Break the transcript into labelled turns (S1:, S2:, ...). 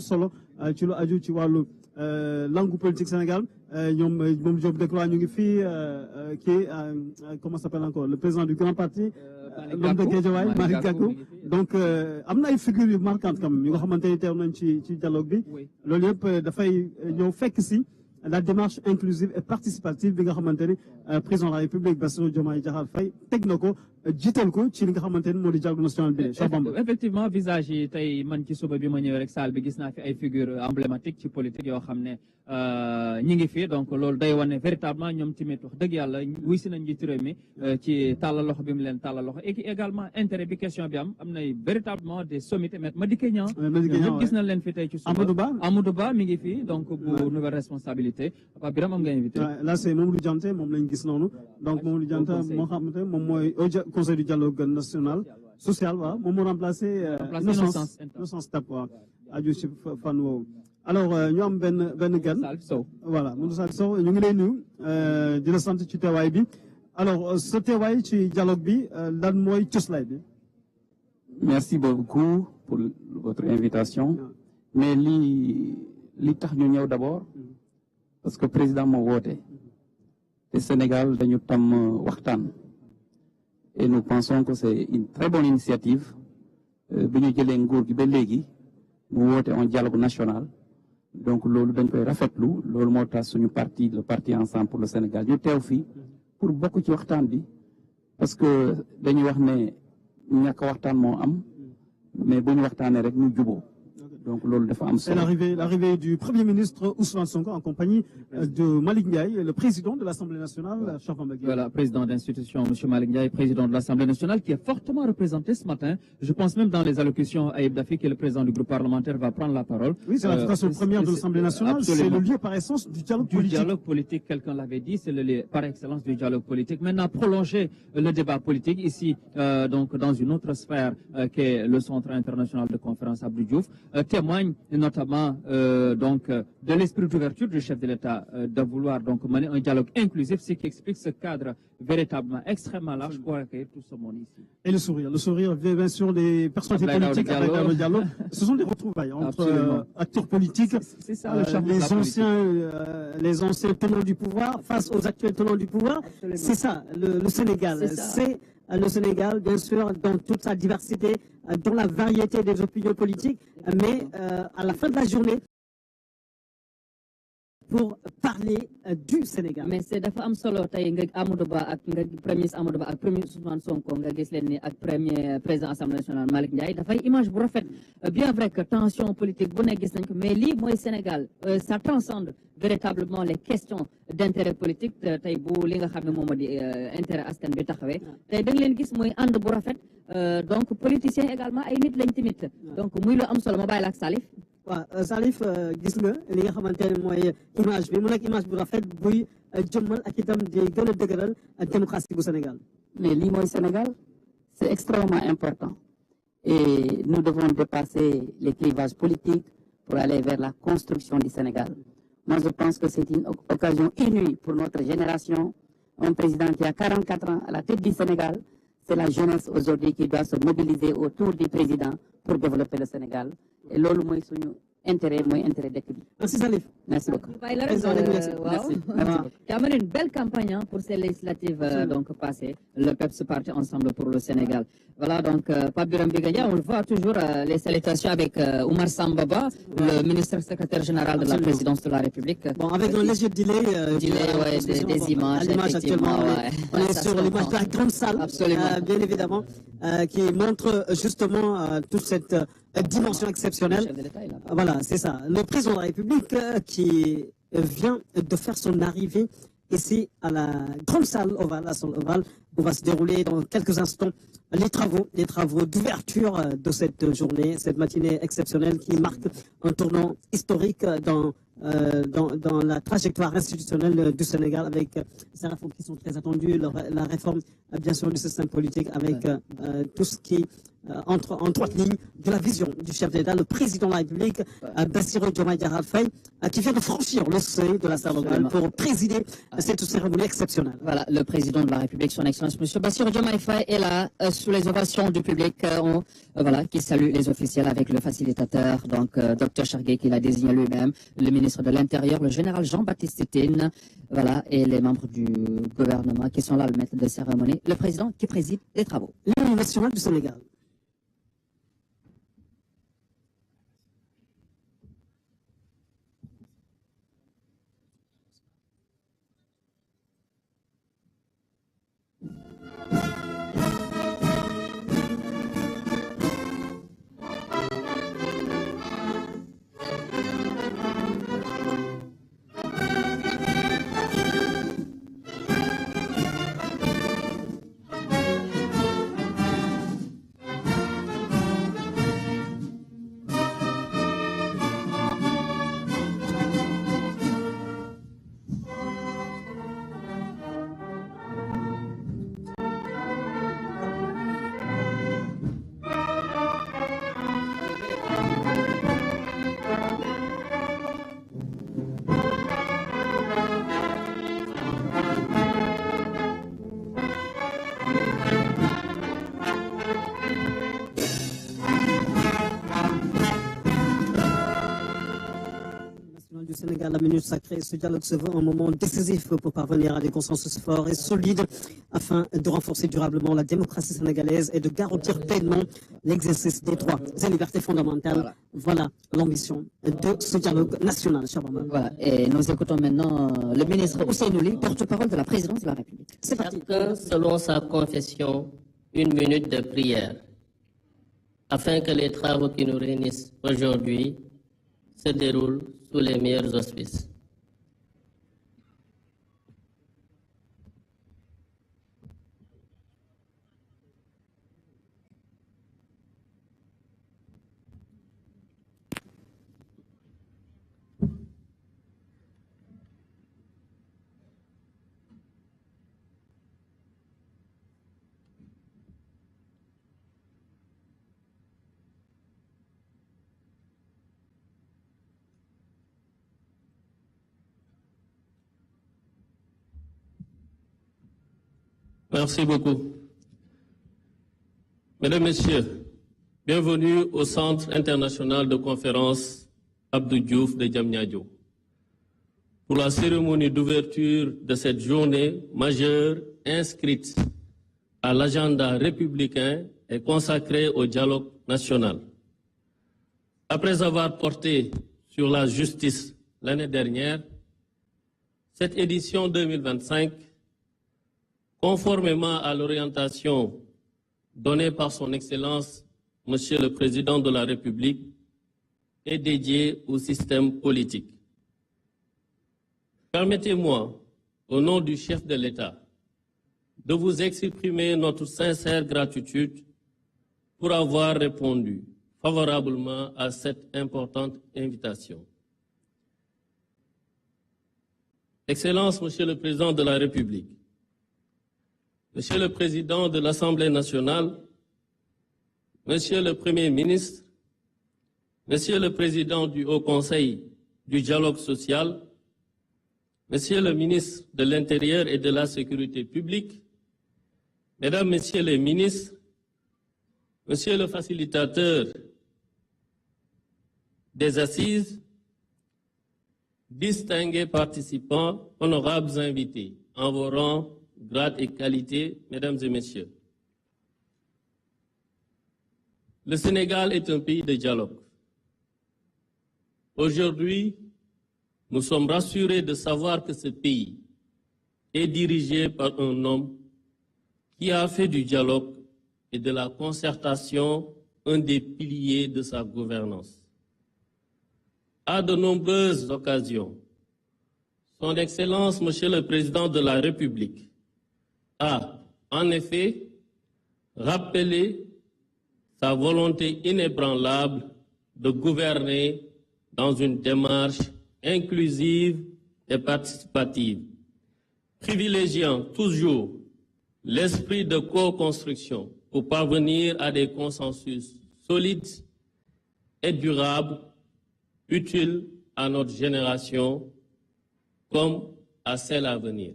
S1: solo ci lu aju ci wàllu langue politique Sénégal ñoom moom Diop Decroix ñu ngi fii comment s'appelle encore le président du grand parti l'homme de Guédiawaye Malick Gakou donc am na ay figures yu marquantes quand même yu nga xamante ni teew nañ ci dialogue bi loolu yëpp dafay ñëw fekk si la démarche inclusive et participative bi nga xamante ni président de la République Bassirou Diomaye Diakhar Faye teg na ko jiital ko ci li nga xamante ni moo di dialogue national bi
S2: effectivement visage yi tey man ci suba bi ma ñëwee rek salle bi gis naa fi ay figures emblématiques ci politique yoo xam ne ñi ngi fi donc loolu day wane véritablement ñoom tamit wax dëgg yàlla wuy si nañ njiitu réew mi ci tàllal loxo bi mu leen tàllal loxo et également intérêt bi question bi am na véritablement des sommités mais Madické Niang ñëpp gis nañ leen fi tey ci suba Amadou Ba mi ngi fi donc bu nouvelle responsabilité Papa Birame am nga invité
S1: là c'est Mamadou Dianté moom lañ gis noonu donc Mamadou Dianté moo xamante moom mooy conseil du dialogue national social waaw moom moo remplacé Innocence Ntap waaw aju ci fan woowu alors ñu am benn gan voilà Modou Salif Sow ñu ngi lay nuyu di la sant ci teewaay bi alors sa teewaay ci dialogue bi lan mooy cëslaay bi
S3: merci beaucoup pour votre invitation mais li tax ñu ñëw d'abord parce que président moo woote te Sénégal dañu tam waxtaan et nous pensons que c'est une très bonne initiative bi ñu jëlee nguur gi ba léegi mu woote un dialogue national donc loolu dañ koy rafetlu loolu moo tax suñu parti le parti Ensemble pour le Sénégal ñu teew fii pour bokk ci waxtaan bi parce que dañuy wax ne ñàkk waxtaan moo am mais bu ñu waxtaanee rek ñu juboo donc loolu dafa am solo.
S1: L'arrivée du Premier ministre Ousmane Sonko en compagnie de Malick Ndiaye, le président de l'Assemblée nationale,
S2: Voilà, président d'institution, M. Malick Ndiaye, président de l'Assemblée nationale, qui est fortement représenté ce matin. Je pense même dans les allocutions à Ayib Daffy, que le président du groupe parlementaire va prendre la parole.
S1: Oui, c'est la fondation première de l'Assemblée nationale. C'est le lieu par essence du dialogue politique.
S2: Du dialogue politique, quelqu'un l'avait dit, c'est le lieu par excellence du dialogue politique. Maintenant, prolonger le débat politique ici, donc dans une autre sphère qui est le Centre international de conférence Abdou Diouf, témoigne notamment donc de l'esprit d'ouverture du chef de l'État de vouloir donc mener un dialogue inclusif, ce qui explique ce cadre véritablement extrêmement large pour accueillir tout ce monde ici.
S1: Et le sourire bien sûr des personnalités politiques avec le dialogue. Ce sont des retrouvailles entre acteurs politiques,
S2: ça, le
S1: les anciens tenants du pouvoir face aux actuels tenants du pouvoir. C'est ça, le Sénégal. C'est le Sénégal, bien sûr, dans toute sa diversité, dans la variété des opinions politiques, mais à la fin de la journée, pour parler du Sénégal.
S4: Mais c'est dafa am solo tey nga Amadou Ba ak nga premier ministre Amadou Ba ak premier Ousmane Sonko nga gis leen ni ak premier président Assemblée nationale Malick Ndiaye dafay image bu rafet bien vrai que tension politique bu ne gis nañ ko mais lii mooy Sénégal ça transcende véritablement les questions d'intérêt politique tey bu li nga xam ne moom di intérêt askan bi taxawee tey da nga leen gis mooy ànd bu rafet donc politiciens également ay nit lañ tamit donc muy lu am solo ma bàyyi la ak Salif.
S1: waaw Salif gis nga li nga xamante ne mooy image bi mu nekk image bu rafet buy jëmmal ak itam di gën a dëgëral démocratie bu Sénégal.
S3: mais lii mooy Sénégal c'est extrêmement important et nous devons dépasser les clivages politiques pour aller vers la construction du Sénégal. Moi je pense que c'est une occasion inouïe pour notre génération, un président qui a 44 ans à la tête du Sénégal. C'est la jeunesse aujourd'hui qui doit se mobiliser autour du président pour développer le Sénégal. Et loolu mooy suñu intérêt mooy intérêt dëkk bi.
S1: Merci Salif.
S3: Merci beaucoup.
S4: Merci. Tu as mené une belle campagne pour ces législatives donc passées. Le PEPS parti ensemble pour le Sénégal. Voilà donc Pape Birame Bigandia, on le voit toujours les salutations avec Oumar Sambaba, le ministre secrétaire général de la présidence de la République.
S1: Bon, avec un léger delay
S4: des images.
S1: L'image actuellement, on est sur l'image de la grande salle, bien évidemment, qui montre justement toute cette dimension exceptionnelle. Voilà, c'est ça. Le président de la République qui vient de faire son arrivée ici à la grande salle ovale, la salle ovale, où va se dérouler dans quelques instants les travaux d'ouverture de cette journée, cette matinée exceptionnelle qui marque un tournant historique dans la trajectoire institutionnelle du Sénégal avec ces réformes qui sont très attendues, la réforme bien sûr du système politique avec tout ce qui en droite ligne de la vision du chef d'État, le président de la République, Bassirou Diomaye Diakhar Faye, qui vient de franchir le seuil de la salle ovale pour présider cette cérémonie exceptionnelle.
S4: Voilà, le président de la République, son Excellence, M. Bassirou Diomaye Faye, est là sous les ovations du public, qui salue les officiels avec le facilitateur, donc Dr Chargué, qui l'a désigné lui-même, le ministre de l'Intérieur, le général Jean-Baptiste Tine, voilà, et les membres du gouvernement qui sont là, le maître de cérémonie, le président qui préside les travaux.
S1: L'hymne national du Sénégal. Du Sénégal, la minute sacrée, ce dialogue se veut un moment décisif pour parvenir à des consensus forts et solides afin de renforcer durablement la démocratie sénégalaise et de garantir pleinement l'exercice des droits et libertés fondamentales. Voilà l'ambition de ce dialogue national.
S4: Voilà, et nous écoutons maintenant le ministre Ousseynou Ly, porte-parole de la présidence de la République.
S5: C'est parti. Chacun, selon sa confession, 1 minute de prière, afin que les travaux qui nous réunissent aujourd'hui se déroulent sous les meilleurs auspices.
S6: Merci beaucoup. Mesdames, Messieurs, bienvenue au Centre international de conférence Abdou Diouf de Diamniadio pour la cérémonie d'ouverture de cette journée majeure inscrite à l'agenda républicain et consacrée au dialogue national. Après avoir porté sur la justice l'année dernière, cette édition 2025, conformément à l'orientation donnée par son Excellence, Monsieur le Président de la République, est dédiée au système politique. Permettez-moi, au nom du chef de l'État, de vous exprimer notre sincère gratitude pour avoir répondu favorablement à cette importante invitation. Excellence, Monsieur le Président de la République, Monsieur le Président de l'Assemblée nationale, Monsieur le Premier ministre, Monsieur le Président du Haut Conseil du dialogue social, Monsieur le ministre de l'Intérieur et de la Sécurité publique, Mesdames, Messieurs les ministres, Monsieur le facilitateur des assises, distingués participants, honorables invités, en vos rangs, grade et qualité, Mesdames et Messieurs. Le Sénégal est un pays de dialogue. Aujourd'hui, nous sommes rassurés de savoir que ce pays est dirigé par un homme qui a fait du dialogue et de la concertation un des piliers de sa gouvernance. À de nombreuses occasions, Son Excellence, Monsieur le Président de la République, a, en effet, rappelé sa volonté inébranlable de gouverner dans une démarche inclusive et participative, privilégiant toujours l'esprit de co-construction pour parvenir à des consensus solides et durables, utiles à notre génération comme à celle à venir.